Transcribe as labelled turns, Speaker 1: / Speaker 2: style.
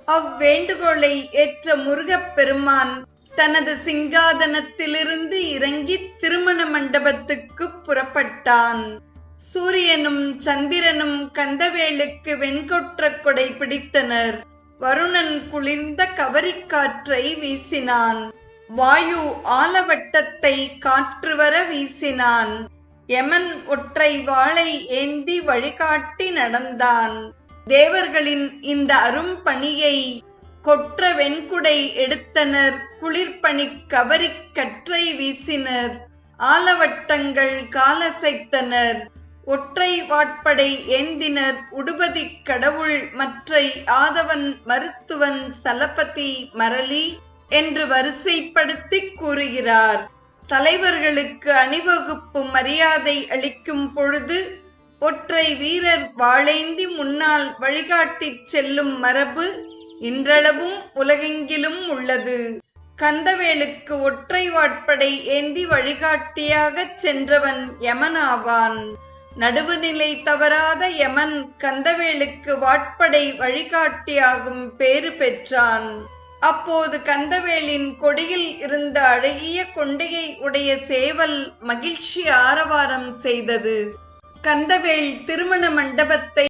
Speaker 1: அவ்வேண்டுகோளை ஏற்ற முருகப்பெருமான் தனது சிங்காதனத்திலிருந்து இறங்கி திருமண மண்டபத்துக்கு புறப்பட்டான். சூரியனும் சந்திரனும் கந்தவேலுக்கு வெண்கொற்ற கொடை பிடித்தனர். வருணன் குளிர்ந்த கவரிக்காற்றை வீசினான். வாயு ஆலவட்டத்தை காற்று வர வீசினான். யமன் ஒற்றை வாளை ஏந்தி வழிகாட்டி நடந்தான். தேவர்களின் இந்த அரும்பணியை கொற்ற வெண்குடை எடுத்தனர். குளிர்பனி கவரி கற்றை வீசினர். ஆலவட்டங்கள் காலசைத்தனர். ஒற்றை வாட்படை ஏந்தினர். உடுபதி கடவுள் மற்றை ஆதவன் மருத்துவன் சலபதி மரளி என்று வரிசைப்படுத்தி கூறுகிறார். தலைவர்களுக்கு அணிவகுப்பு மரியாதை அளிக்கும் பொழுது ஒற்றை வீரர் வாளேந்தி முன்னால் வழிகாட்டிச் செல்லும் மரபு இன்றளவும் உலகெங்கிலும் உள்ளது. கந்தவேலுக்கு ஒற்றை வாட்படை ஏந்தி வழிகாட்டியாகச் சென்றவன் யமனாவான். நடுவுநிலை தவறாத யமன் கந்தவேலுக்கு வாட்படை வழிகாட்டியாகும் பேறு பெற்றான். அப்போது கந்தவேலின் கொடியில் இருந்த அழகிய கொண்டையை உடைய சேவல் மகிழ்ச்சி ஆரவாரம் செய்தது. கந்தவேல் திருமண மண்டபத்தை